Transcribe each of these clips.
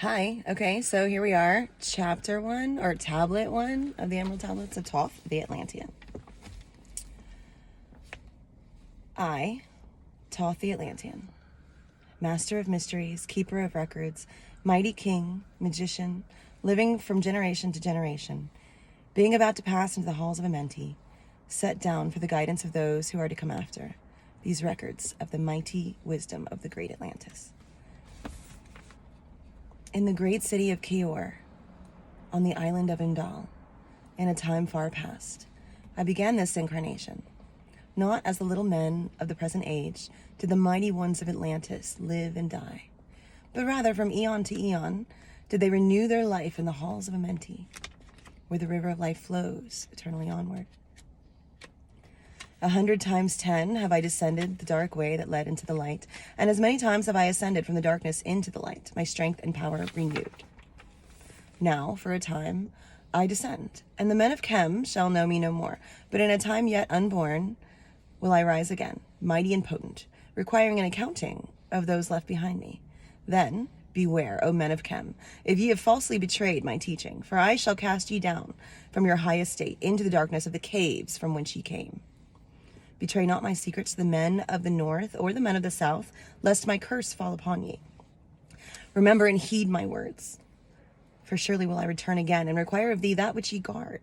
Hi. Okay, so here we are, chapter 1, or tablet 1 of the Emerald Tablets of Thoth, the Atlantean. I, Thoth the Atlantean, master of mysteries, keeper of records, mighty king, magician, living from generation to generation, being about to pass into the halls of Amenti, set down for the guidance of those who are to come after, these records of the mighty wisdom of the great Atlantis. In the great city of Kior, on the island of Undal, in a time far past, I began this incarnation. Not as the little men of the present age did the mighty ones of Atlantis live and die, but rather from eon to eon did they renew their life in the halls of Amenti, where the river of life flows eternally onward. 100 times 10 have I descended the dark way that led into the light, and as many times have I ascended from the darkness into the light, my strength and power renewed. Now, for a time, I descend, and the men of Chem shall know me no more, but in a time yet unborn will I rise again, mighty and potent, requiring an accounting of those left behind me. Then, beware, O men of Chem, if ye have falsely betrayed my teaching, for I shall cast ye down from your high estate into the darkness of the caves from whence ye came. Betray not my secrets to the men of the north or the men of the south, lest my curse fall upon ye. Remember and heed my words, for surely will I return again and require of thee that which ye guard.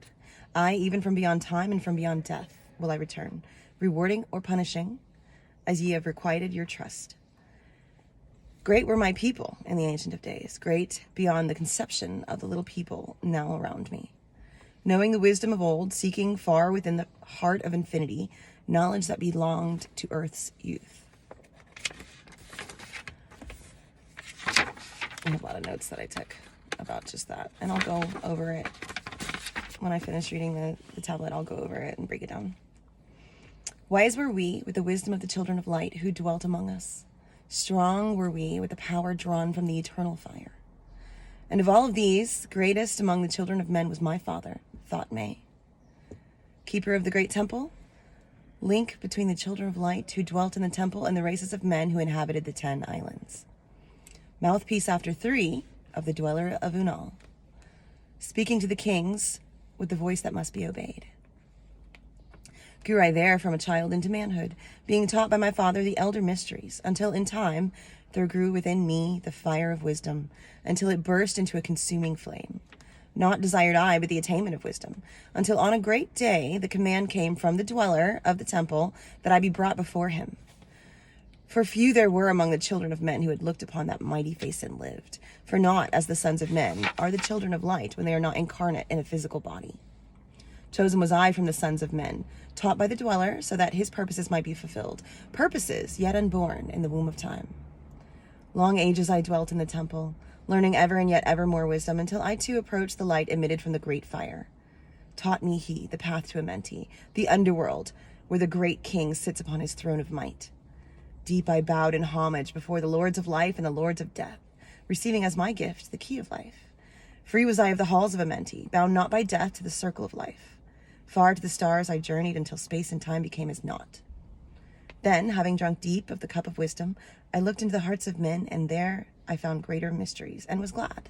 I, even from beyond time and from beyond death, will I return, rewarding or punishing, as ye have requited your trust. Great were my people in the ancient of days, great beyond the conception of the little people now around me. Knowing the wisdom of old, seeking far within the heart of infinity, knowledge that belonged to earth's youth. I have a lot of notes that I took about just that, and I'll go over it when I finish reading the tablet. I'll go over it and break it down. Wise were we with the wisdom of the children of light who dwelt among us. Strong were we with the power drawn from the eternal fire. And of all of these, greatest among the children of men was my father, Thoth May. Keeper of the great temple, link between the children of light who dwelt in the temple and the races of men who inhabited the 10 islands. Mouthpiece after 3 of the dweller of Unal, speaking to the kings with the voice that must be obeyed. Grew I there from a child into manhood, being taught by my father the elder mysteries, until in time there grew within me the fire of wisdom, until it burst into a consuming flame. Not desired I, but the attainment of wisdom, until on a great day the command came from the dweller of the temple that I be brought before him. For few there were among the children of men who had looked upon that mighty face and lived. For not as the sons of men are the children of light when they are not incarnate in a physical body. Chosen was I from the sons of men, taught by the dweller so that his purposes might be fulfilled, purposes yet unborn in the womb of time. Long ages I dwelt in the temple, learning ever and yet ever more wisdom, until I too approached the light emitted from the great fire. Taught me he the path to Amenti, the underworld, where the great king sits upon his throne of might. Deep I bowed in homage before the lords of life and the lords of death, receiving as my gift the key of life. Free was I of the halls of Amenti, bound not by death to the circle of life. Far to the stars I journeyed until space and time became as naught. Then, having drunk deep of the cup of wisdom, I looked into the hearts of men, and there I found greater mysteries, and was glad.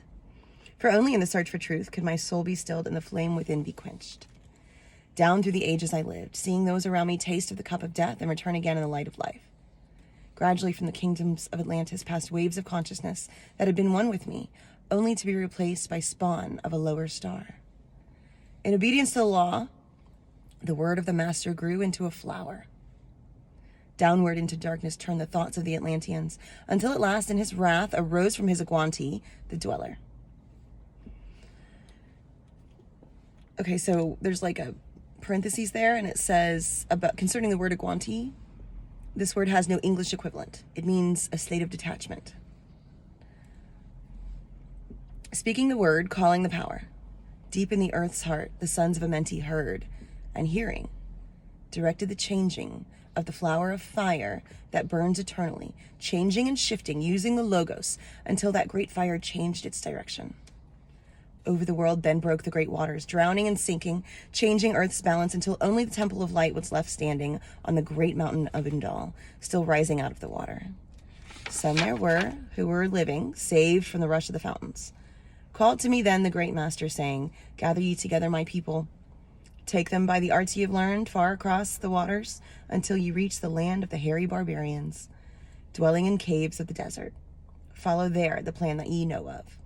For only in the search for truth could my soul be stilled and the flame within be quenched. Down through the ages I lived, seeing those around me taste of the cup of death and return again in the light of life. Gradually from the kingdoms of Atlantis passed waves of consciousness that had been one with me, only to be replaced by spawn of a lower star. In obedience to the law, the word of the master grew into a flower. Downward into darkness turned the thoughts of the Atlanteans, until at last in his wrath arose from his Aguanti, the dweller. Okay, so there's like a parentheses there, and it says about concerning the word Aguanti, this word has no English equivalent. It means a state of detachment. Speaking the word, calling the power. Deep in the earth's heart, the sons of Amenti heard, and hearing, directed the changing of the flower of fire that burns eternally, changing and shifting, using the logos, until that great fire changed its direction. Over the world then broke the great waters, drowning and sinking, changing earth's balance until only the temple of light was left standing on the great mountain of Undal, still rising out of the water. Some there were who were living, saved from the rush of the fountains. Called to me then the great master, saying, Gather ye together my people. Take them by the arts ye have learned far across the waters, until ye reach the land of the hairy barbarians, dwelling in caves of the desert. Follow there the plan that ye know of.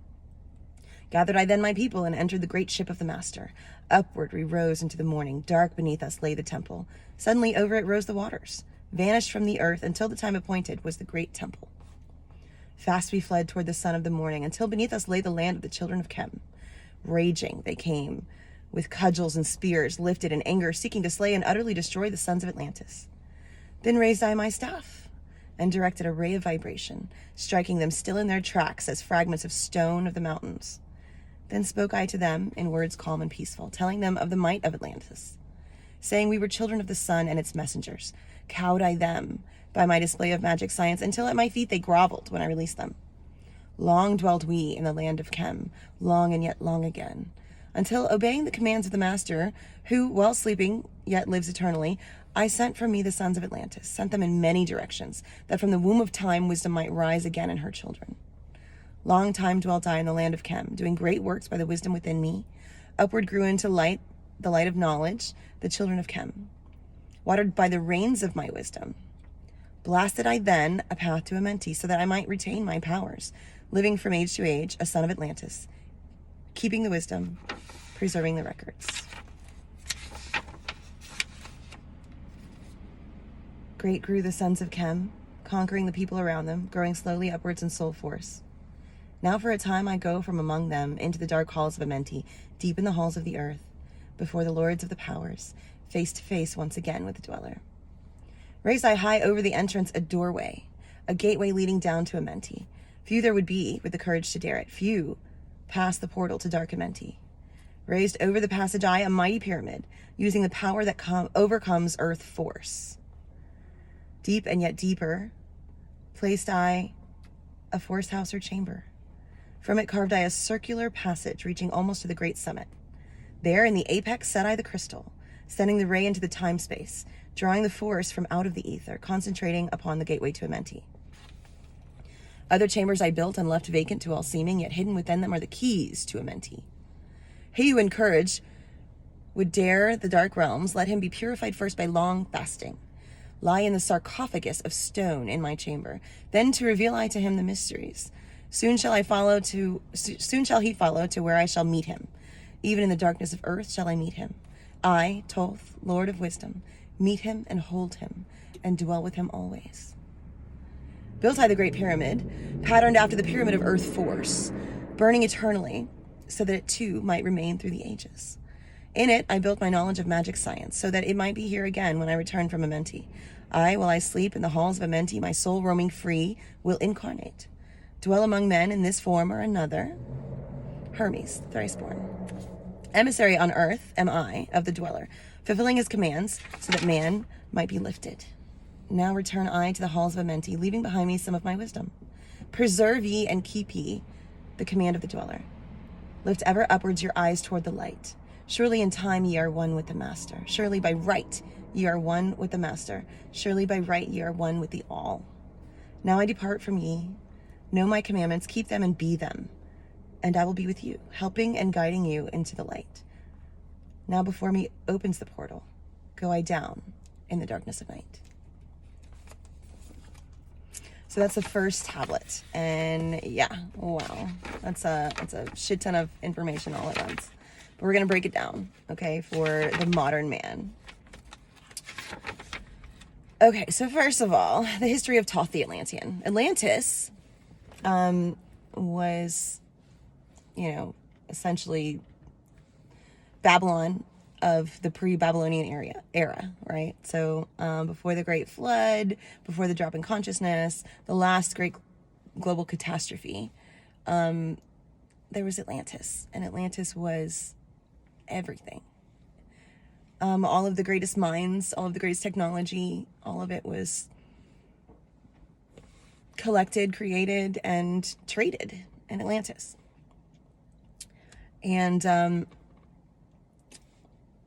Gathered I then my people, and entered the great ship of the master. Upward we rose into the morning. Dark beneath us lay the temple. Suddenly over it rose the waters. Vanished from the earth until the time appointed was the great temple. Fast we fled toward the sun of the morning, until beneath us lay the land of the children of Chem. Raging they came, with cudgels and spears, lifted in anger, seeking to slay and utterly destroy the sons of Atlantis. Then raised I my staff, and directed a ray of vibration, striking them still in their tracks as fragments of stone of the mountains. Then spoke I to them in words calm and peaceful, telling them of the might of Atlantis, saying we were children of the sun and its messengers. Cowed I them by my display of magic science, until at my feet they groveled when I released them. Long dwelled we in the land of Chem, long and yet long again, until, obeying the commands of the master, who, while sleeping, yet lives eternally, I sent from me the sons of Atlantis, sent them in many directions, that from the womb of time wisdom might rise again in her children. Long time dwelt I in the land of Chem, doing great works by the wisdom within me. Upward grew into light, the light of knowledge, the children of Chem, watered by the rains of my wisdom. Blasted I then a path to Amenti, so that I might retain my powers, living from age to age, a son of Atlantis, keeping the wisdom, preserving the records. Great grew the sons of Chem, conquering the people around them, growing slowly upwards in soul force. Now for a time I go from among them into the dark halls of Amenti, deep in the halls of the earth, before the lords of the powers, face to face once again with the dweller. Raised I high over the entrance a doorway, a gateway leading down to Amenti. Few there would be with the courage to dare it. Few past the portal to dark Amenti. Raised over the passage I a mighty pyramid, using the power that overcomes earth force. Deep and yet deeper placed I a force house or chamber. From it carved I a circular passage reaching almost to the great summit. There in the apex set I the crystal, sending the ray into the time-space, drawing the force from out of the ether, concentrating upon the gateway to Amenti. Other chambers I built and left vacant to all seeming, yet hidden within them are the keys to Amenti. He who in courage would dare the dark realms, let him be purified first by long fasting. Lie in the sarcophagus of stone in my chamber, then to reveal I to him the mysteries. Soon shall he follow to where I shall meet him. Even in the darkness of earth shall I meet him. I, Thoth, Lord of Wisdom, meet him and hold him, and dwell with him always. Built I the great pyramid, patterned after the pyramid of earth force, burning eternally, so that it too might remain through the ages. In it I built my knowledge of magic science, so that it might be here again when I return from Amenti. I, while I sleep in the halls of Amenti, my soul roaming free, will incarnate, dwell among men in this form or another. Hermes, thrice-born. Emissary on earth am I of the dweller, fulfilling his commands, so that man might be lifted. Now return I to the halls of Amenti, leaving behind me some of my wisdom. Preserve ye and keep ye the command of the dweller. Lift ever upwards your eyes toward the light. Surely in time ye are one with the master. Surely by right ye are one with the master. Surely by right ye are one with the all. Now I depart from ye. Know my commandments, keep them and be them. And I will be with you, helping and guiding you into the light. Now before me opens the portal. Go I down in the darkness of night. So that's the first tablet. And yeah, wow. That's a shit ton of information all at once. But we're going to break it down, okay, for the modern man. Okay, so first of all, the history of Thoth the Atlantean. Atlantis was, essentially Babylon of the pre-Babylonian era, right? So before the Great Flood, before the drop in consciousness, the last great global catastrophe, there was Atlantis, and Atlantis was everything. All of the greatest minds, all of the greatest technology, all of it was collected, created, and traded in Atlantis. And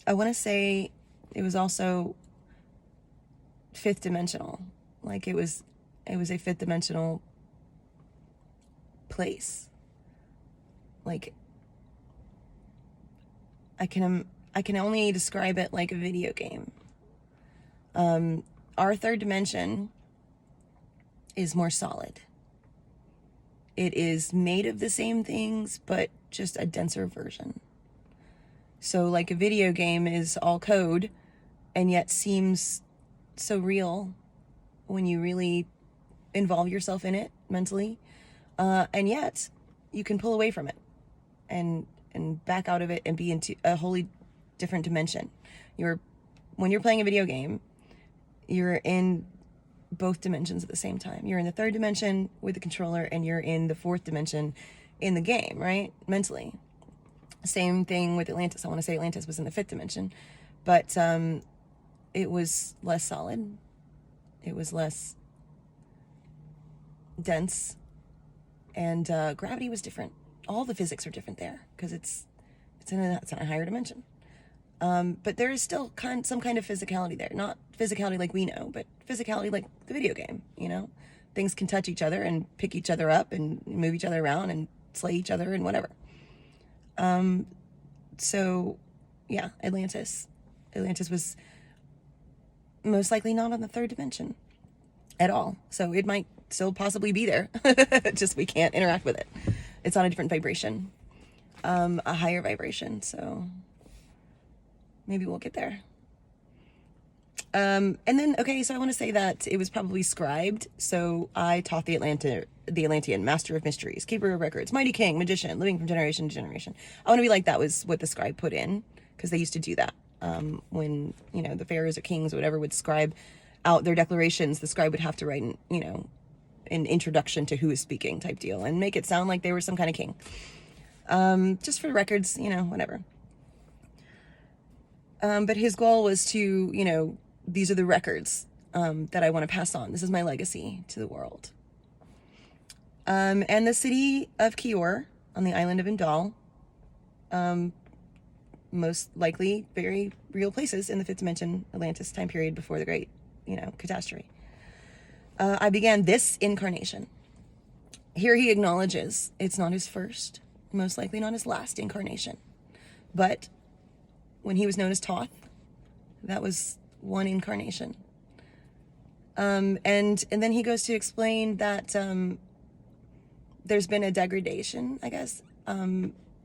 I want to say it was also fifth dimensional. Like it was a fifth dimensional place. Like, I can only describe it like a video game. Our third dimension is more solid. It is made of the same things, but just a denser version. So like a video game is all code and yet seems so real when you really involve yourself in it mentally. And yet you can pull away from it and back out of it and be into a wholly different dimension. When you're playing a video game, you're in both dimensions at the same time. You're in the third dimension with the controller, and you're in the fourth dimension in the game, right? Mentally. Same thing with Atlantis. I want to say Atlantis was in the fifth dimension, but it was less solid. It was less dense, and gravity was different. All the physics are different there because it's in a higher dimension. But there is still some kind of physicality there. Not physicality like we know, but physicality like the video game, you know? Things can touch each other and pick each other up and move each other around and slay each other and whatever. So, yeah, Atlantis was most likely not on the third dimension at all. So it might still possibly be there. Just we can't interact with it. It's on a different vibration, a higher vibration. So maybe we'll get there. And then, okay, so I want to say that it was probably scribed. So I taught the Atlantean, master of mysteries, keeper of records, mighty king, magician, living from generation to generation. I want to be like that was what the scribe put in, because they used to do that. When, you know, the pharaohs or kings or whatever would scribe out their declarations, the scribe would have to write, an introduction to who is speaking type deal and make it sound like they were some kind of king. Just for records, whatever. But his goal was to, these are the records that I want to pass on. This is my legacy to the world. And the city of Kior on the island of Indal, most likely very real places in the fifth dimension Atlantis time period before the great, catastrophe. I began this incarnation. Here he acknowledges it's not his first, most likely not his last incarnation. But when he was known as Thoth, that was one incarnation. And then he goes to explain that there's been a degradation, I guess,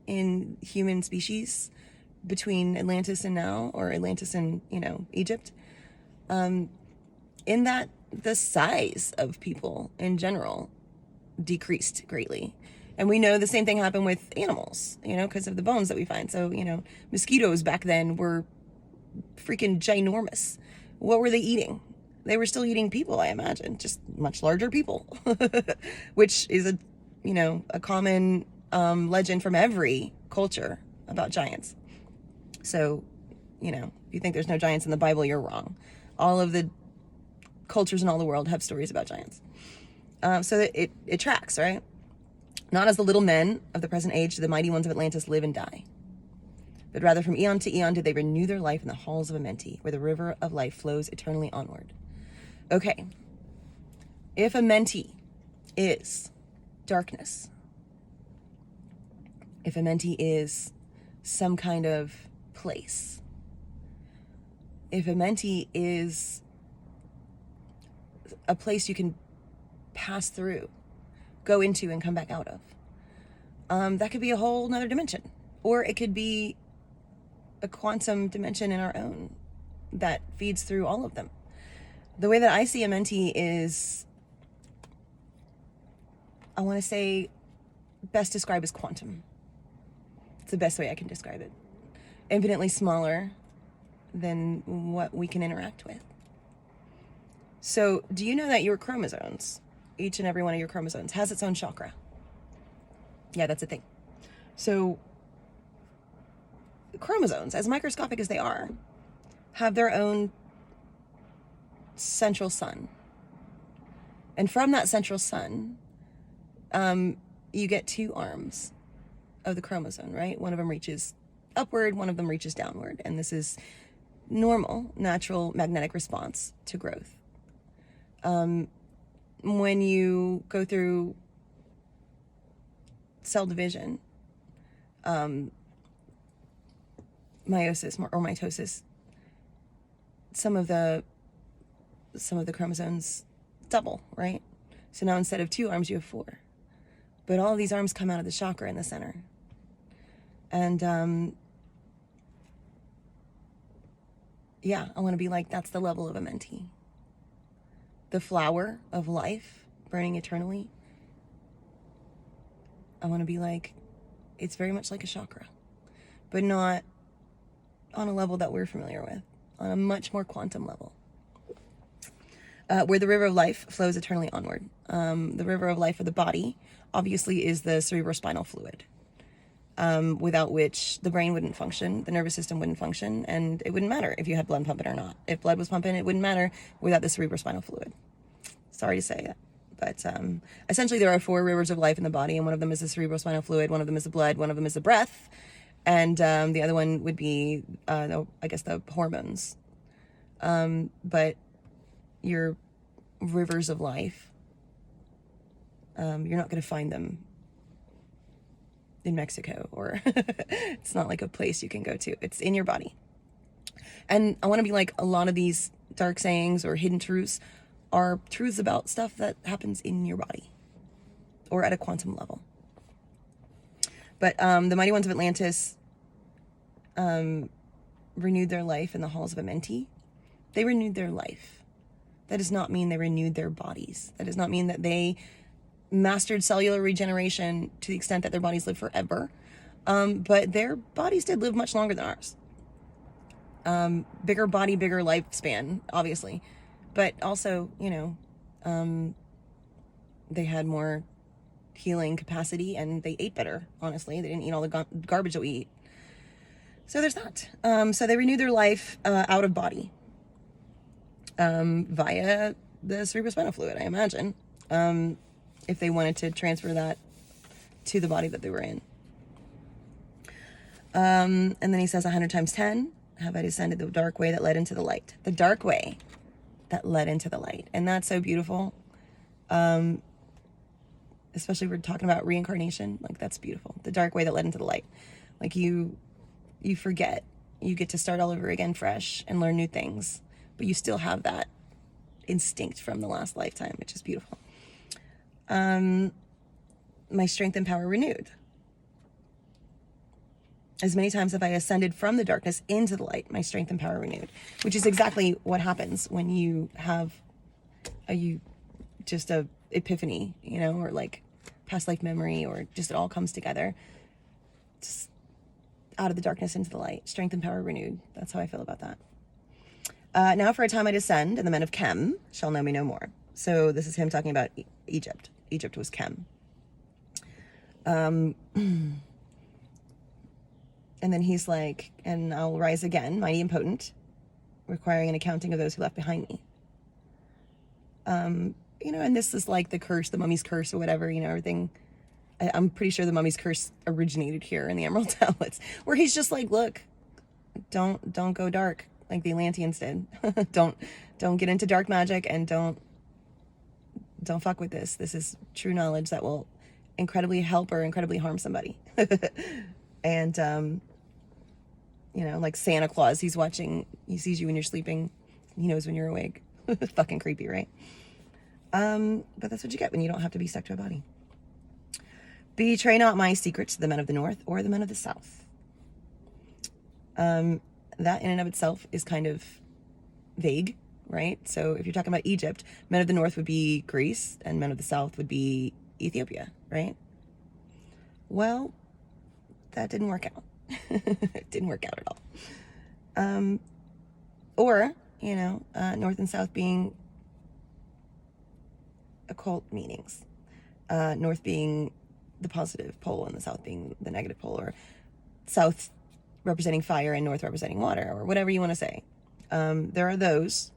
in human species between Atlantis and now, or Atlantis and, Egypt, in that the size of people in general decreased greatly. And we know the same thing happened with animals, because of the bones that we find. So, mosquitoes back then were freaking ginormous. What were they eating? They were still eating people, I imagine, just much larger people, which is a common legend from every culture about giants. So, if you think there's no giants in the Bible, you're wrong. All of the cultures in all the world have stories about giants. So it tracks, right? Not as the little men of the present age do the mighty ones of Atlantis live and die, but rather from eon to eon do they renew their life in the halls of Amenti, where the river of life flows eternally onward. Okay, if Amenti is darkness, if Amenti is some kind of place, if Amenti is a place you can pass through, go into and come back out of, that could be a whole nother dimension, or it could be a quantum dimension in our own that feeds through all of them. The way that I see Amenti is, I want to say, best described as quantum. It's the best way I can describe it. Infinitely smaller than what we can interact with. So, do you know that your chromosomes, each and every one of your chromosomes, has its own chakra? Yeah, that's a thing. So, chromosomes, as microscopic as they are, have their own central sun. And from that central sun, you get two arms of the chromosome, right? One of them reaches upward, one of them reaches downward. And this is normal, natural magnetic response to growth. When you go through cell division, meiosis or mitosis, some of the chromosomes double, right? So now instead of 2 arms, you have 4. But all of these arms come out of the chakra in the center. And yeah, I want to be like, that's the level of a mentee. The flower of life, burning eternally. I want to be like, it's very much like a chakra, but not on a level that we're familiar with, on a much more quantum level. Where the river of life flows eternally onward. The river of life of the body, obviously, is the cerebrospinal fluid, without which the brain wouldn't function, the nervous system wouldn't function, and it wouldn't matter if you had blood pumping or not. If blood was pumping, it wouldn't matter without the cerebrospinal fluid. Sorry to say that. But essentially, there are 4 rivers of life in the body, and one of them is the cerebrospinal fluid, one of them is the blood, one of them is the breath, and the other one would be, I guess, the hormones. But your rivers of life, you're not going to find them in Mexico, or it's not like a place you can go to. It's in your body. And I want to be like, a lot of these dark sayings or hidden truths are truths about stuff that happens in your body or at a quantum level. But the mighty ones of Atlantis renewed their life in the halls of a mentee. They renewed their life. That does not mean they renewed their bodies. That does not mean that they mastered cellular regeneration to the extent that their bodies live forever. But their bodies did live much longer than ours. Bigger body, bigger lifespan, obviously. But also, they had more healing capacity, and they ate better, honestly. They didn't eat all the garbage that we eat. So there's that. So they renewed their life out of body via the cerebrospinal fluid, I imagine, if they wanted to transfer that to the body that they were in. And then he says 100 times 10, have I descended the dark way that led into the light. The dark way that led into the light. And that's so beautiful. Especially if we're talking about reincarnation. Like, that's beautiful. The dark way that led into the light. Like, you forget. You get to start all over again fresh and learn new things. But you still have that instinct from the last lifetime, which is beautiful. My strength and power renewed. As many times have I ascended from the darkness into the light, my strength and power renewed. Which is exactly what happens when you have a epiphany, or like past life memory, or just it all comes together. Just out of the darkness into the light, strength and power renewed. That's how I feel about that. Now for a time I descend, and the men of Chem shall know me no more. So this is him talking about Egypt. Egypt was Chem. And then he's like, and I'll rise again, mighty and potent, requiring an accounting of those who left behind me. And this is like the curse, the mummy's curse or whatever, everything. I'm pretty sure the mummy's curse originated here in the Emerald Tablets, where he's just like, look, don't go dark like the Atlanteans did. don't get into dark magic, and don't fuck with this. This is true knowledge that will incredibly help or incredibly harm somebody. And, like Santa Claus, he sees you when you're sleeping. He knows when you're awake. Fucking creepy, right? But that's what you get when you don't have to be stuck to a body. Betray not my secrets to the men of the north or the men of the south. That in and of itself is kind of vague, right? So if you're talking about Egypt, men of the north would be Greece, and men of the south would be Ethiopia, right? Well, that didn't work out. It didn't work out at all. Or, north and south being occult meanings. North being the positive pole and the south being the negative pole, or south representing fire and north representing water, or whatever you want to say. There are those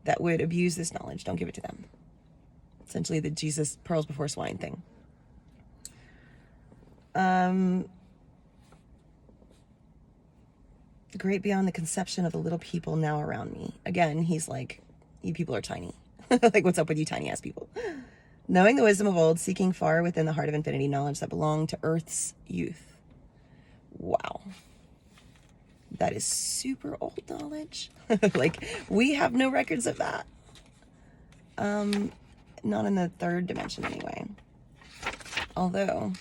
that would abuse this knowledge. Don't give it to them. Essentially the Jesus pearls before swine thing. Great beyond the conception of the little people now around me. Again, he's like, you people are tiny. Like, what's up with you tiny ass people? Knowing the wisdom of old, seeking far within the heart of infinity knowledge that belonged to Earth's youth. Wow. That is super old knowledge. Like, we have no records of that. Not in the third dimension anyway. Although,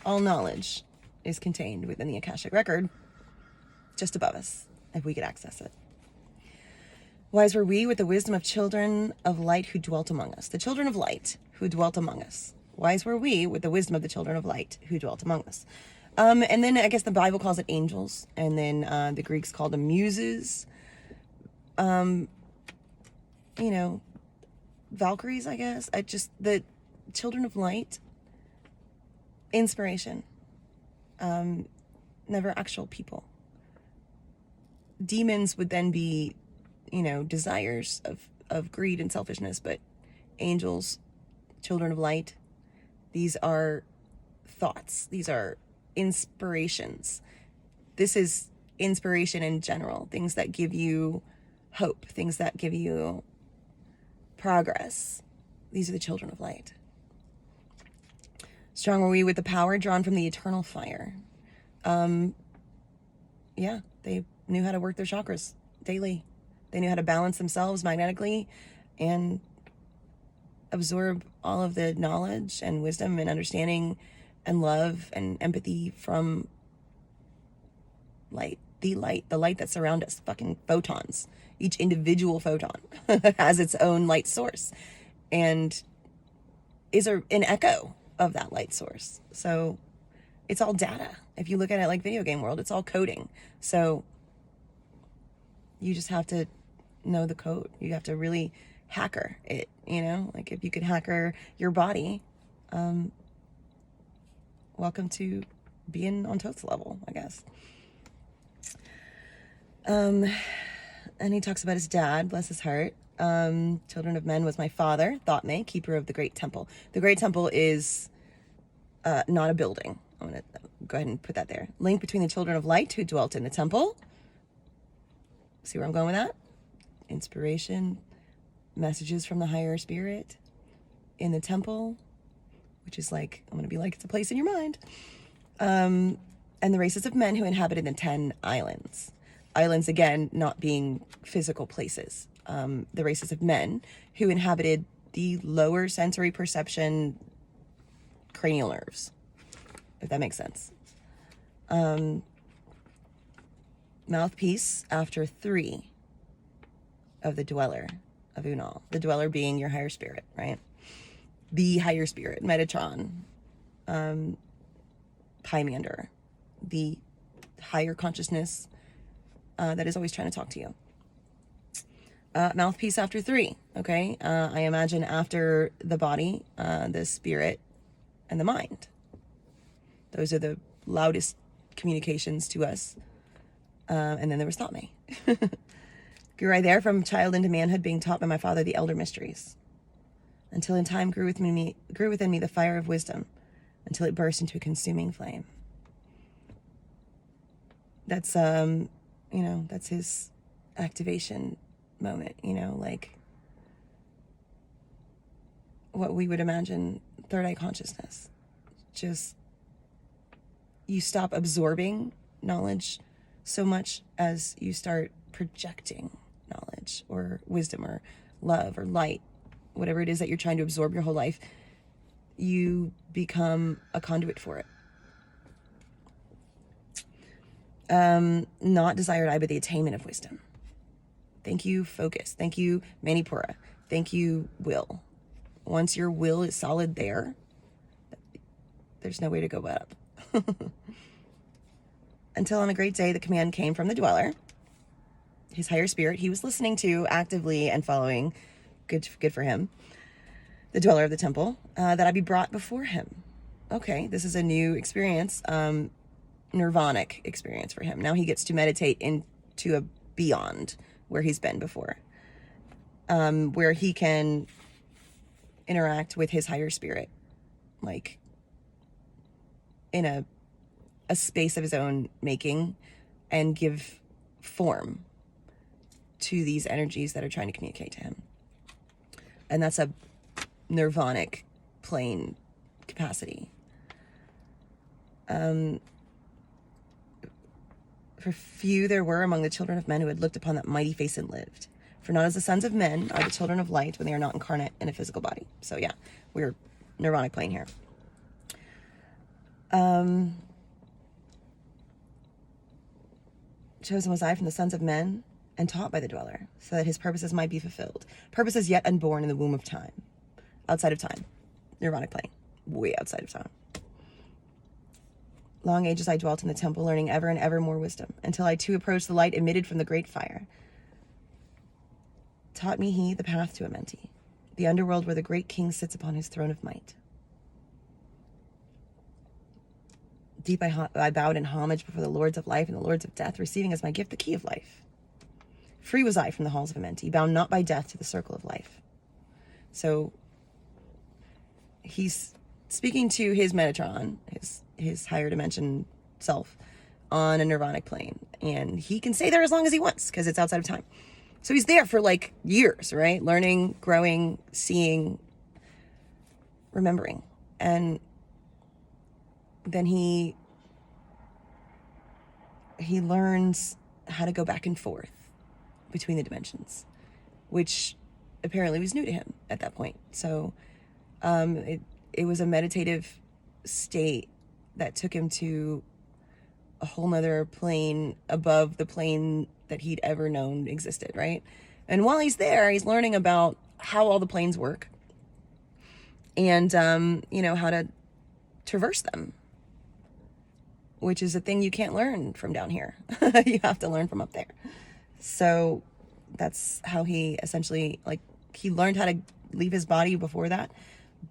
all knowledge is contained within the Akashic record, just above us, if we could access it. Wise were we with the wisdom of children of light who dwelt among us. The children of light who dwelt among us. Wise were we with the wisdom of the children of light who dwelt among us. And then I guess the Bible calls it angels. And then the Greeks called them muses. You know, Valkyries, I guess. The children of light, inspiration. Never actual people. Demons would then be, you know, desires of greed and selfishness, but angels, children of light, these are thoughts. These are inspirations. This is inspiration in general, things that give you hope, things that give you progress. These are the children of light. Strong were we with the power drawn from the eternal fire. Yeah, they knew how to work their chakras daily. They knew how to balance themselves magnetically and absorb all of the knowledge and wisdom and understanding and love and empathy from light, the light that surrounds us, fucking photons. Each individual photon has its own light source and is an echo of that light source. So it's all data. If you look at it like video game world, it's all coding. So you just have to know the code. You have to really hacker it, you know? Like if you could hacker your body, welcome to being on Thoth's level, I guess. And he talks about his dad, bless his heart. Children of men was my father, Thoth, keeper of the great temple. The great temple is not a building. I'm going to go ahead and put that there. Link between the children of light who dwelt in the temple. See where I'm going with that? Inspiration, messages from the higher spirit in the temple, which is like, I'm going to be like, it's a place in your mind. And the races of men who inhabited the 10 islands. Islands, again, not being physical places. The races of men who inhabited the lower sensory perception cranial nerves, if that makes sense. Mouthpiece after 3 of the dweller of Unal. The dweller being your higher spirit, right? The higher spirit, Metatron, Pymander, the higher consciousness that is always trying to talk to you. Mouthpiece after 3, okay? I imagine after the body, the spirit, and the mind. Those are the loudest communications to us. And then there was Thoth. Grew I there from child into manhood, being taught by my father the elder mysteries, until in time grew within me the fire of wisdom, until it burst into a consuming flame. That's that's his activation moment, like what we would imagine third eye consciousness. Just you stop absorbing knowledge so much as you start projecting knowledge or wisdom or love or light, whatever it is that you're trying to absorb your whole life. You become a conduit for it. Not desired I, but the attainment of wisdom. Thank you, focus. Thank you, Manipura. Thank you, will. Once your will is solid there's no way to go but up. Until on a great day, the command came from the dweller, his higher spirit he was listening to actively and following. Good for him. The dweller of the temple, that I be brought before him. Okay, this is a new experience, nirvanic experience for him. Now he gets to meditate into a beyond where he's been before, where he can interact with his higher spirit, like in a space of his own making, and give form to these energies that are trying to communicate to him. And that's a nirvanic plane capacity. For few there were among the children of men who had looked upon that mighty face and lived. For not as the sons of men are the children of light when they are not incarnate in a physical body. So yeah, we're nirvanic plane here. Chosen was I from the sons of men and taught by the dweller, so that his purposes might be fulfilled. Purposes yet unborn in the womb of time. Outside of time. Nirvanic plane. Way outside of time. Long ages I dwelt in the temple, learning ever and ever more wisdom, until I too approached the light emitted from the great fire. Taught me he the path to Amenti, the underworld where the great king sits upon his throne of might. Deep I bowed in homage before the lords of life and the lords of death, receiving as my gift the key of life. Free was I from the halls of Amenti, bound not by death to the circle of life. So he's speaking to his Metatron, his higher dimension self, on a nirvanic plane. And he can stay there as long as he wants, because it's outside of time. So he's there for like years, right? Learning, growing, seeing, remembering. And then he learns how to go back and forth between the dimensions, which apparently was new to him at that point. So it was a meditative state that took him to a whole nother plane above the plane that he'd ever known existed, right? And while he's there, he's learning about how all the planes work and, how to traverse them, which is a thing you can't learn from down here. You have to learn from up there. So that's how he essentially, he learned how to leave his body before that,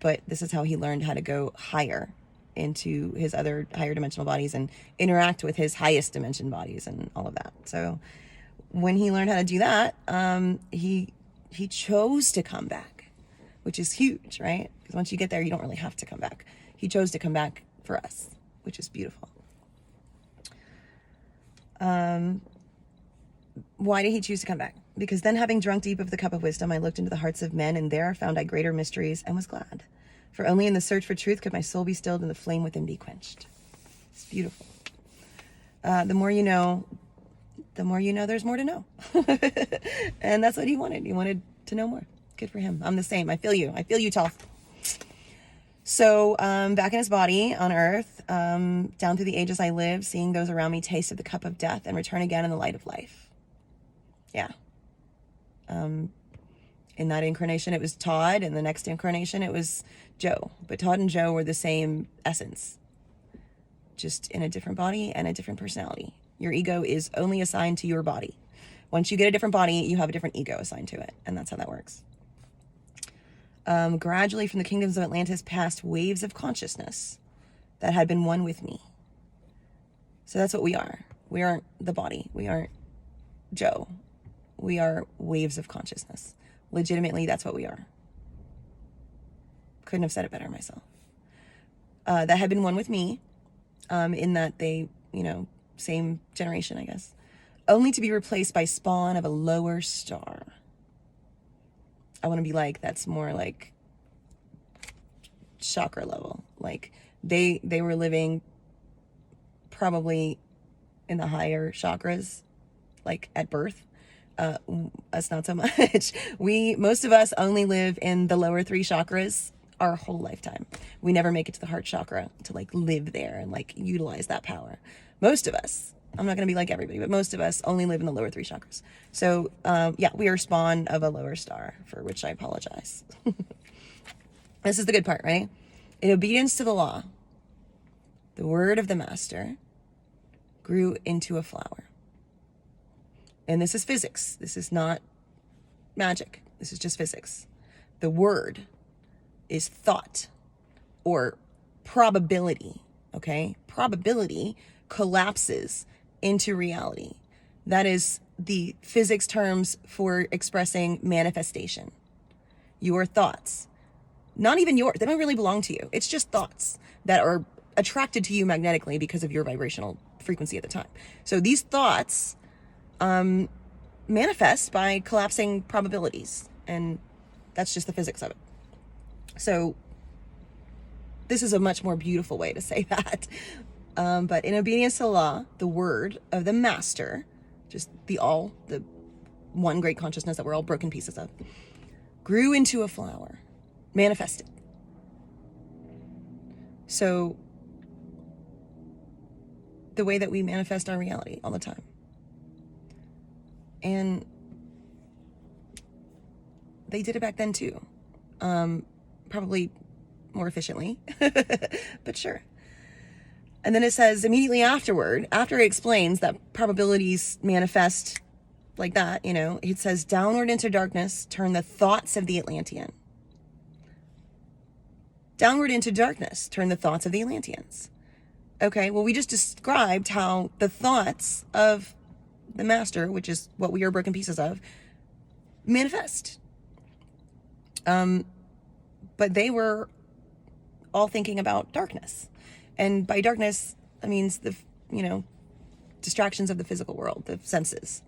but this is how he learned how to go higher into his other higher dimensional bodies and interact with his highest dimension bodies and all of that. So when he learned how to do that, he chose to come back, which is huge, right? Because once you get there, you don't really have to come back. He chose to come back for us, which is beautiful. Why did he choose to come back? Because then, having drunk deep of the cup of wisdom, I looked into the hearts of men, and there found I greater mysteries and was glad. For only in the search for truth could my soul be stilled and the flame within be quenched. It's beautiful. The more you know, there's more to know. And that's what he wanted. He wanted to know more. Good for him. I'm the same. I feel you, Thoth. So back in his body on earth, down through the ages I lived, seeing those around me taste of the cup of death and return again in the light of life. Yeah. In that incarnation, it was Todd. In the next incarnation, it was Joe. But Todd and Joe were the same essence, just in a different body and a different personality. Your ego is only assigned to your body. Once you get a different body, you have a different ego assigned to it. And that's how that works. Gradually from the kingdoms of Atlantis passed waves of consciousness that had been one with me. So that's what we are. We aren't the body. We aren't Joe. We are waves of consciousness. Legitimately, that's what we are. Couldn't have said it better myself. That had been one with me, in that they, same generation, I guess, only to be replaced by spawn of a lower star. I want to be like, that's more like chakra level. Like they were living probably in the higher chakras, like at birth. Us not so much. Most of us only live in the lower 3 chakras our whole lifetime. We never make it to the heart chakra to live there and utilize that power. Most of us, I'm not going to be like everybody, but most of us only live in the lower 3 chakras. So, we are spawn of a lower star, for which I apologize. This is the good part, right? In obedience to the law, the word of the master grew into a flower. And this is physics. This is not magic. This is just physics. The word is thought or probability, okay? Probability collapses into reality. That is the physics terms for expressing manifestation. Your thoughts, not even yours, they don't really belong to you. It's just thoughts that are attracted to you magnetically because of your vibrational frequency at the time. So these thoughts manifest by collapsing probabilities, and that's just the physics of it. So this is a much more beautiful way to say that. But in obedience to law, the word of the master, just the one great consciousness that we're all broken pieces of, grew into a flower, manifested. So the way that we manifest our reality all the time. And they did it back then too. Probably more efficiently, but sure. And then it says immediately afterward, after it explains that probabilities manifest like that, it says, downward into darkness turn the thoughts of the Atlantean. Downward into darkness turn the thoughts of the Atlanteans. Okay, well, we just described how the thoughts of the master, which is what we are broken pieces of, manifest. But they were all thinking about darkness. And by darkness, that means the, distractions of the physical world, the senses.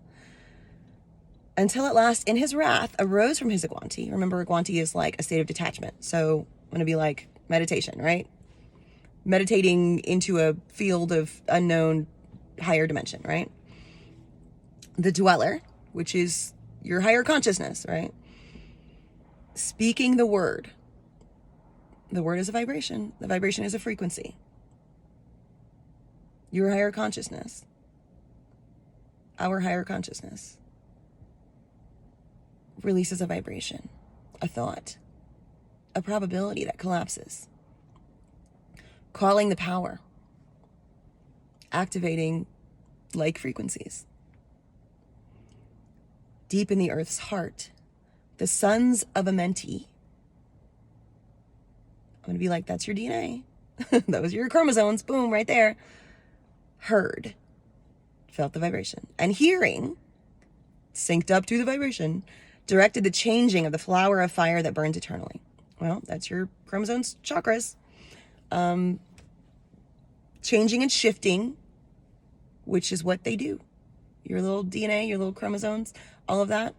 Until at last, in his wrath, arose from his Agwanti. Remember, Agwanti is like a state of detachment. So I'm going to be like meditation, right? Meditating into a field of unknown higher dimension, right? The dweller, which is your higher consciousness, right? Speaking the word. The word is a vibration. The vibration is a frequency. Your higher consciousness. Our higher consciousness releases a vibration, a thought, a probability that collapses, calling the power, activating like frequencies. Deep in the earth's heart, the sons of Amenti. I'm going to be like, that's your DNA. That was your chromosomes. Boom, right there. Heard, felt the vibration, and hearing, synced up to the vibration, directed the changing of the flower of fire that burns eternally. Well, that's your chromosomes, chakras. Changing and shifting, which is what they do. Your little DNA, your little chromosomes, all of that,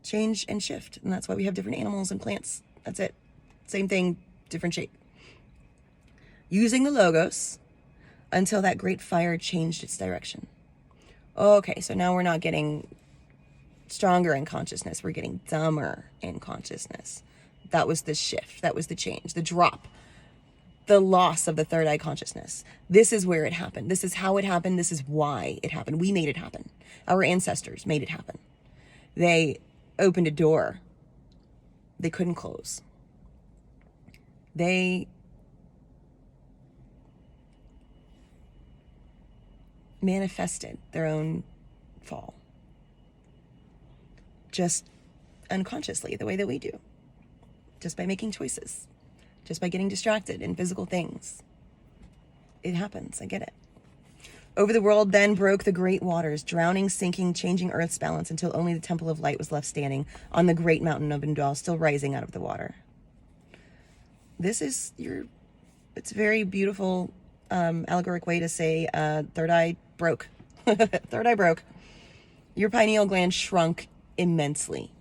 change and shift. And that's why we have different animals and plants. That's it. Same thing, different shape. Using the logos until that great fire changed its direction. Okay, so now we're not getting stronger in consciousness. We're getting dumber in consciousness. That was the shift. That was the change, the drop, the loss of the third eye consciousness. This is where it happened. This is how it happened. This is why it happened. We made it happen. Our ancestors made it happen. They opened a door they couldn't close. They manifested their own fall. Just unconsciously, the way that we do. Just by making choices. Just by getting distracted in physical things. It happens. I get it. Over the world then broke the great waters, drowning, sinking, changing Earth's balance until only the temple of light was left standing on the great mountain of Indwell, still rising out of the water. This is it's a very beautiful allegoric way to say third eye broke. Third eye broke. Your pineal gland shrunk immensely.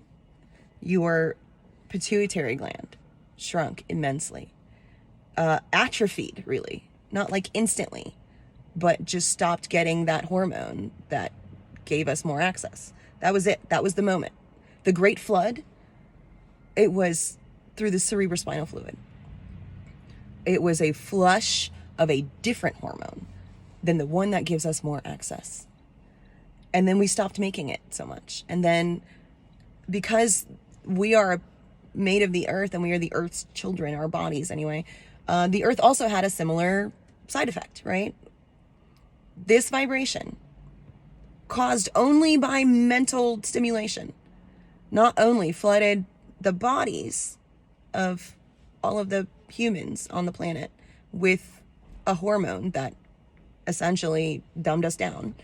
Your pituitary gland shrunk immensely. Atrophied, really. Not like instantly, but just stopped getting that hormone that gave us more access. That was it. That was the moment. The Great Flood, it was through the cerebrospinal fluid. It was a flush of a different hormone than the one that gives us more access. And then we stopped making it so much. And then because we are made of the earth and we are the earth's children, our bodies anyway, the earth also had a similar side effect, right? This vibration, caused only by mental stimulation, not only flooded the bodies of all of the humans on the planet with a hormone that essentially dumbed us down.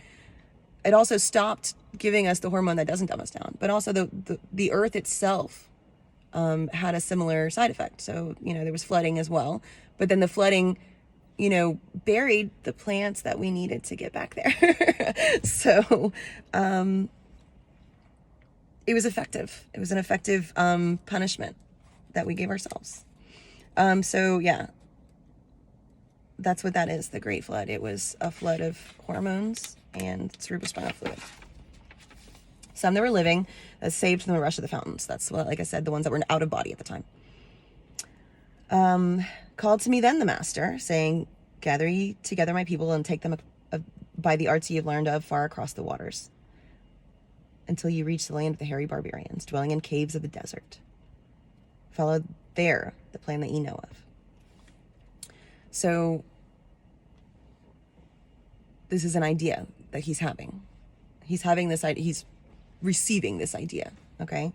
It also stopped giving us the hormone that doesn't dumb us down, but also the earth itself had a similar side effect. So, there was flooding as well, but then the flooding, buried the plants that we needed to get back there. So, it was effective. It was an effective punishment that we gave ourselves. So yeah, that's what that is, the Great Flood. It was a flood of hormones and cerebrospinal fluid. Some that were living, saved from the rush of the fountains. That's what, like I said, the ones that were out of body at the time. Called to me then the master, saying, gather ye together my people and take them by the arts ye have learned of far across the waters, until you reach the land of the hairy barbarians, dwelling in caves of the desert. Follow there the plan that ye know of. So this is an idea that he's having. He's having this idea. He's receiving this idea. Okay,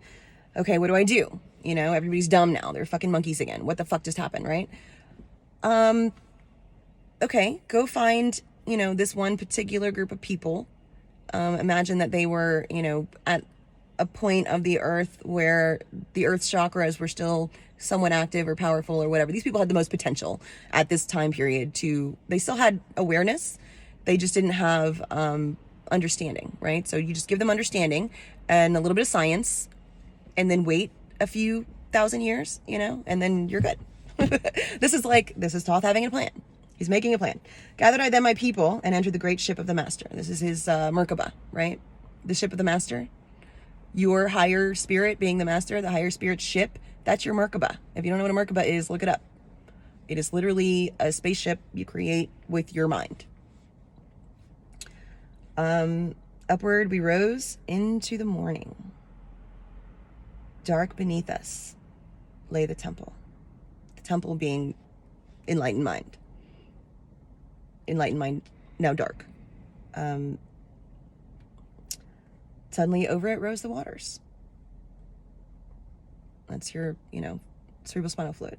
what do I do? You know, everybody's dumb now. They're fucking monkeys again. What the fuck just happened, right? Okay, go find, you know, this one particular group of people. Imagine that they were, you know, at a point of the earth where the earth's chakras were still somewhat active or powerful or whatever. These people had the most potential at this time period they still had awareness. They just didn't have understanding, right? So you just give them understanding and a little bit of science, and then wait a few thousand years, you know, and then you're good. This is Thoth having a plan. He's making a plan. Gathered I then my people and entered the great ship of the master. This is his Merkaba, right? The ship of the master. Your higher spirit being the master, the higher spirit ship, that's your Merkaba. If you don't know what a Merkaba is, look it up. It is literally a spaceship you create with your mind. Upward we rose into the morning. Dark beneath us lay the temple. The temple being enlightened mind. Enlightened mind, now dark. Suddenly over it rose the waters. That's your, you know, cerebrospinal fluid.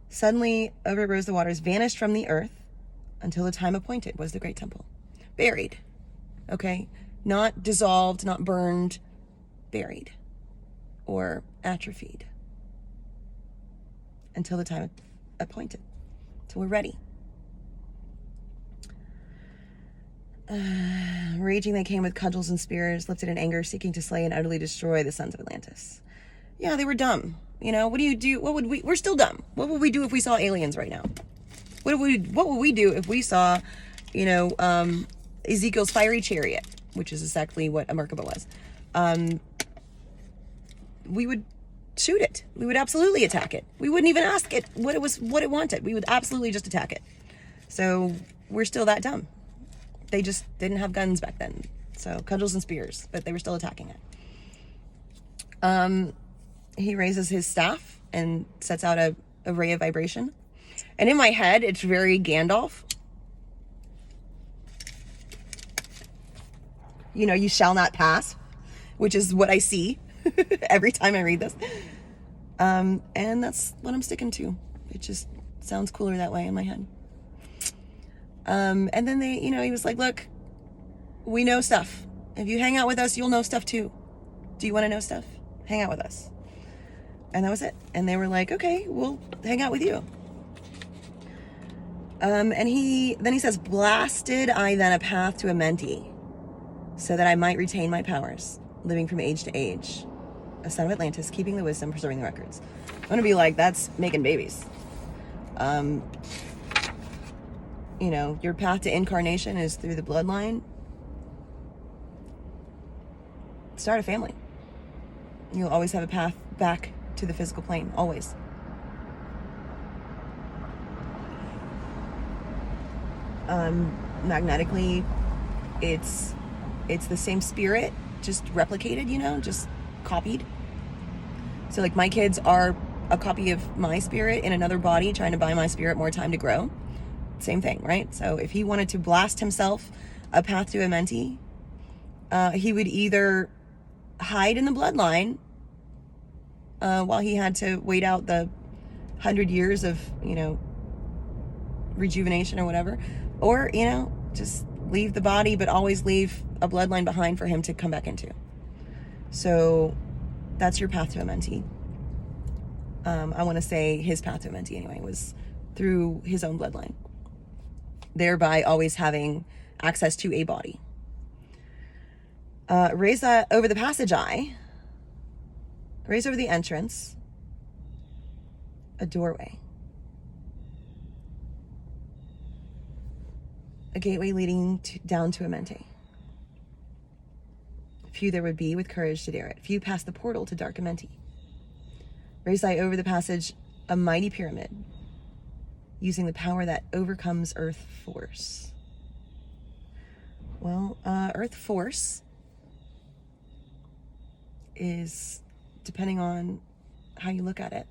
Suddenly over it rose the waters, vanished from the earth until the time appointed was the great temple. Buried. Okay? Not dissolved, not burned, buried. Or atrophied. Until the time appointed. Till we're ready. Raging they came with cudgels and spears, lifted in anger, seeking to slay and utterly destroy the sons of Atlantis. Yeah, they were dumb. You know, what do you do? We're still dumb. What would we do if we saw aliens right now? What would we do if we saw, you know, Ezekiel's fiery chariot, which is exactly what a Merkaba was? We would shoot it. We would absolutely attack it. We wouldn't even ask it what it wanted. We would absolutely just attack it. So we're still that dumb. They just didn't have guns back then. So cudgels and spears, but they were still attacking it. He raises his staff and sets out a ray of vibration. And in my head, it's very Gandalf. You know, you shall not pass, which is what I see every time I read this. And that's what I'm sticking to. It just sounds cooler that way in my head. And then he was like, look, we know stuff. If you hang out with us, you'll know stuff too. Do you want to know stuff? Hang out with us. And that was it. And they were like, okay, we'll hang out with you. And he says, blasted I then a path to Amenti, so that I might retain my powers, living from age to age, a son of Atlantis, keeping the wisdom, preserving the records. I'm going to be like, that's making babies. You know, your path to incarnation is through the bloodline. Start a family. You'll always have a path back to the physical plane, always. Magnetically, it's the same spirit, just replicated, you know, just copied. So like my kids are a copy of my spirit in another body, trying to buy my spirit more time to grow. Same thing, right? So if he wanted to blast himself a path to Amenti, he would either hide in the bloodline while he had to wait out the 100 years of, you know, rejuvenation or whatever, or, you know, just leave the body, but always leave a bloodline behind for him to come back into. So that's your path to Amenti. I want to say his path to Amenti anyway was through his own bloodline, thereby always having access to a body. Raise over the passage raise over the entrance, a doorway, a gateway leading down to Amente. Few there would be with courage to dare it. Few past the portal to dark Amente. Raise I over the passage a mighty pyramid, using the power that overcomes earth force. Well, earth force is, depending on how you look at it,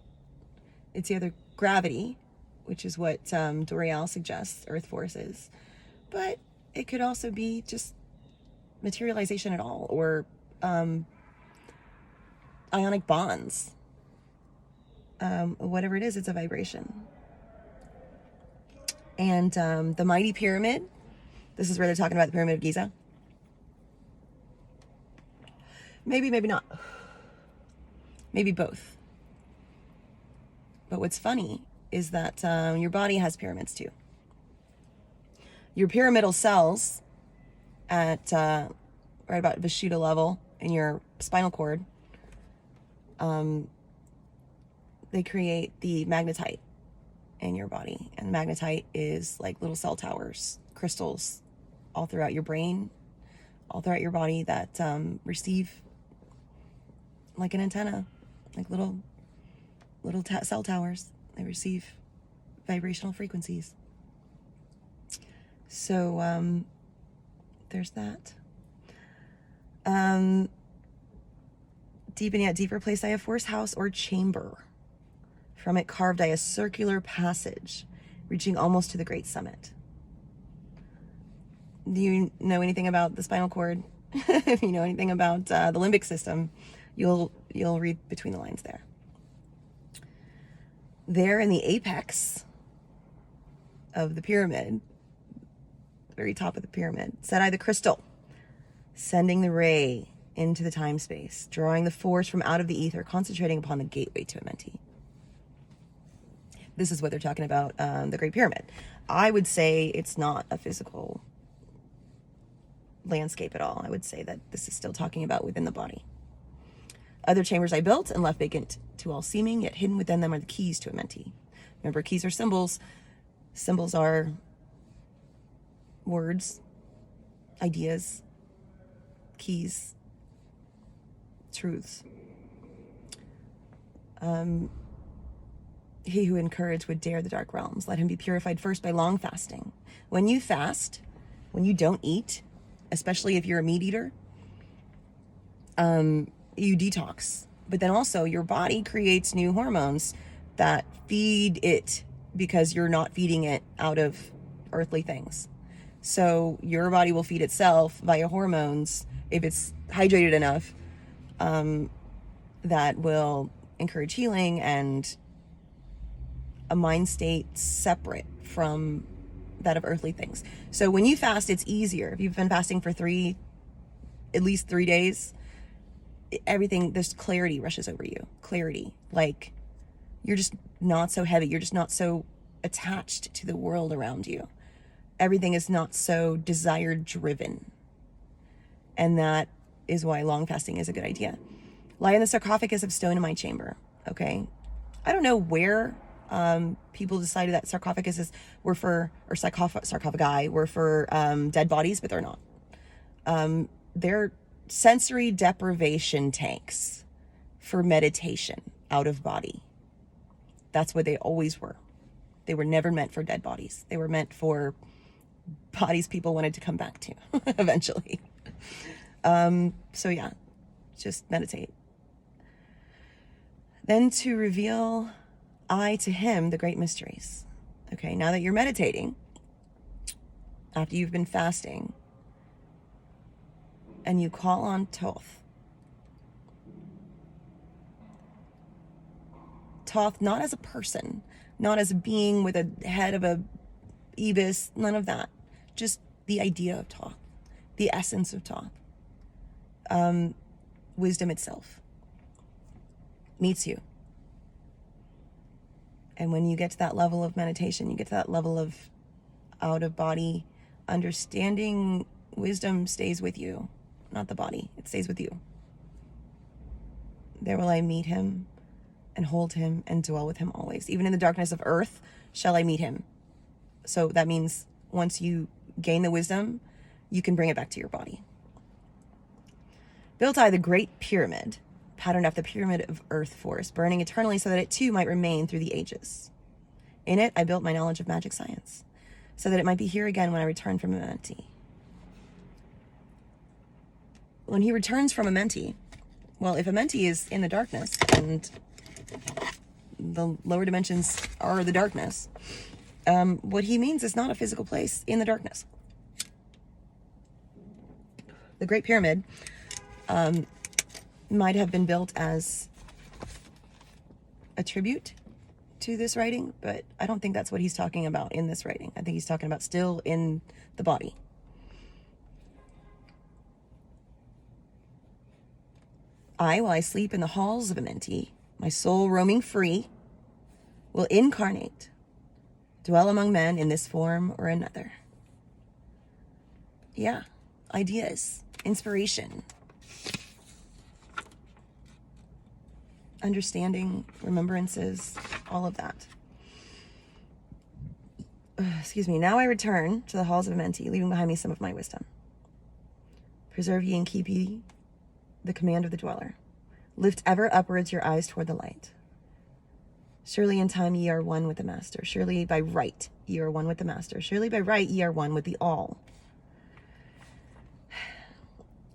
it's either gravity, which is what D'Oreal suggests earth force is, but it could also be just materialization at all, or ionic bonds. Whatever it is, it's a vibration. And the mighty pyramid, this is where they're talking about the Pyramid of Giza. Maybe, maybe not. Maybe both. But what's funny is that your body has pyramids too. Your pyramidal cells at right about Vishuddha level in your spinal cord, they create the magnetite in your body. And magnetite is like little cell towers, crystals all throughout your brain, all throughout your body that receive like an antenna, like little cell towers. They receive vibrational frequencies. So there's that. Deep and yet deeper place I a force house or chamber. From it carved I a circular passage, reaching almost to the great summit. Do you know anything about the spinal cord? If you know anything about the limbic system, you'll read between the lines there. There in the apex of the pyramid, the very top of the pyramid, set I the crystal, sending the ray into the time space, drawing the force from out of the ether, concentrating upon the gateway to Amenti. This is what they're talking about, the Great Pyramid. I would say it's not a physical landscape at all. I would say that this is still talking about within the body. Other chambers I built and left vacant to all seeming, yet hidden within them are the keys to Amenti. Remember, keys are symbols. Symbols are words, ideas, keys, truths. He who in courage would dare the dark realms, let him be purified first by long fasting. When you fast, when you don't eat, especially if you're a meat eater, you detox. But then also your body creates new hormones that feed it because you're not feeding it out of earthly things. So your body will feed itself via hormones if it's hydrated enough, that will encourage healing and a mind state separate from that of earthly things. So when you fast, it's easier. If you've been fasting for at least 3 days, everything, this clarity rushes over you. Clarity. Like, you're just not so heavy. You're just not so attached to the world around you. Everything is not so desire driven. And that is why long fasting is a good idea. Lie in the sarcophagus of stone in my chamber. Okay. I don't know where people decided that sarcophaguses were for, or sarcophagi were for dead bodies, but they're not. They're sensory deprivation tanks for meditation out of body. That's what they always were. They were never meant for dead bodies. They were meant for bodies people wanted to come back to eventually. So yeah, just meditate. Then to reveal I to him the great mysteries. Okay, now that you're meditating, after you've been fasting, and you call on Thoth. Thoth, not as a person, not as a being with a head of a ibis, none of that. Just the idea of Thoth, the essence of Thoth. Wisdom itself meets you. And when you get to that level of meditation, you get to that level of out-of-body understanding, wisdom stays with you, not the body. It stays with you. There will I meet him, and hold him and dwell with him always. Even in the darkness of earth shall I meet him. So that means once you gain the wisdom, you can bring it back to your body. Built I the great pyramid, patterned after the pyramid of earth force, burning eternally so that it too might remain through the ages. In it I built my knowledge of magic science, so that it might be here again when I return from Amenti. When he returns from Amenti, well, if Amenti is in the darkness and the lower dimensions are the darkness, what he means is not a physical place in the darkness. The Great Pyramid might have been built as a tribute to this writing, but I don't think that's what he's talking about in this writing. I think he's talking about still in the body. While I sleep in the halls of Amenti, my soul roaming free, will incarnate, dwell among men in this form or another. Yeah, ideas, inspiration, understanding, remembrances, all of that. Excuse me. Now I return to the halls of Amenti, leaving behind me some of my wisdom. Preserve ye and keep ye the command of the dweller. Lift ever upwards your eyes toward the light. Surely in time ye are one with the master. Surely by right ye are one with the master. Surely by right ye are one with the all.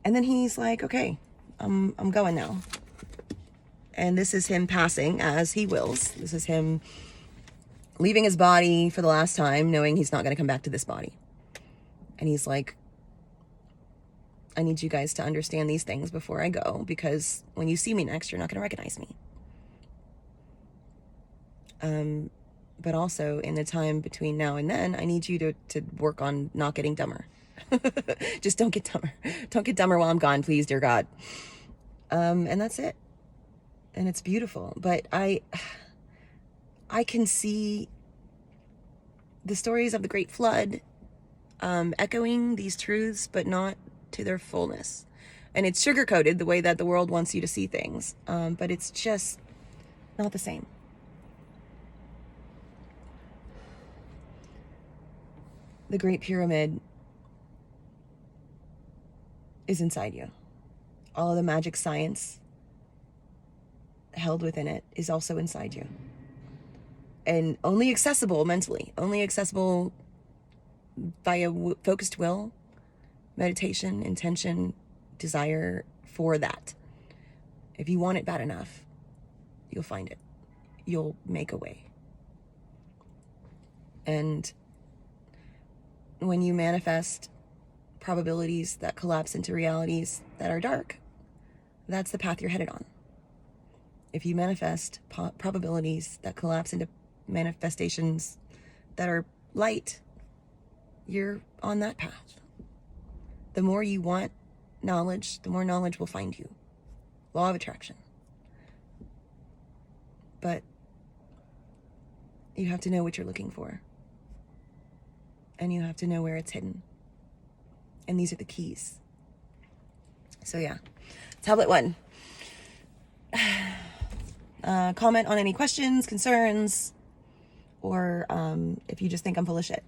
And then he's like, okay, I'm going now. And this is him passing as he wills. This is him leaving his body for the last time, knowing he's not going to come back to this body. And he's like, I need you guys to understand these things before I go, because when you see me next, you're not going to recognize me. But also in the time between now and then, I need you to work on not getting dumber. Just don't get dumber. Don't get dumber while I'm gone, please, dear God. And that's it. And it's beautiful. But I can see the stories of the Great Flood echoing these truths, but not to their fullness. And it's sugar-coated the way that the world wants you to see things. But it's just not the same. The Great Pyramid is inside you. All of the magic science held within it is also inside you. And only accessible mentally, only accessible via focused will, meditation, intention, desire for that. If you want it bad enough, you'll find it. You'll make a way. And when you manifest probabilities that collapse into realities that are dark, that's the path you're headed on. If you manifest probabilities that collapse into manifestations that are light, you're on that path. The more you want knowledge, the more knowledge will find you. Law of attraction. But you have to know what you're looking for. And you have to know where it's hidden. And these are the keys. So yeah, tablet 1. Comment on any questions, concerns, or if you just think I'm full of shit.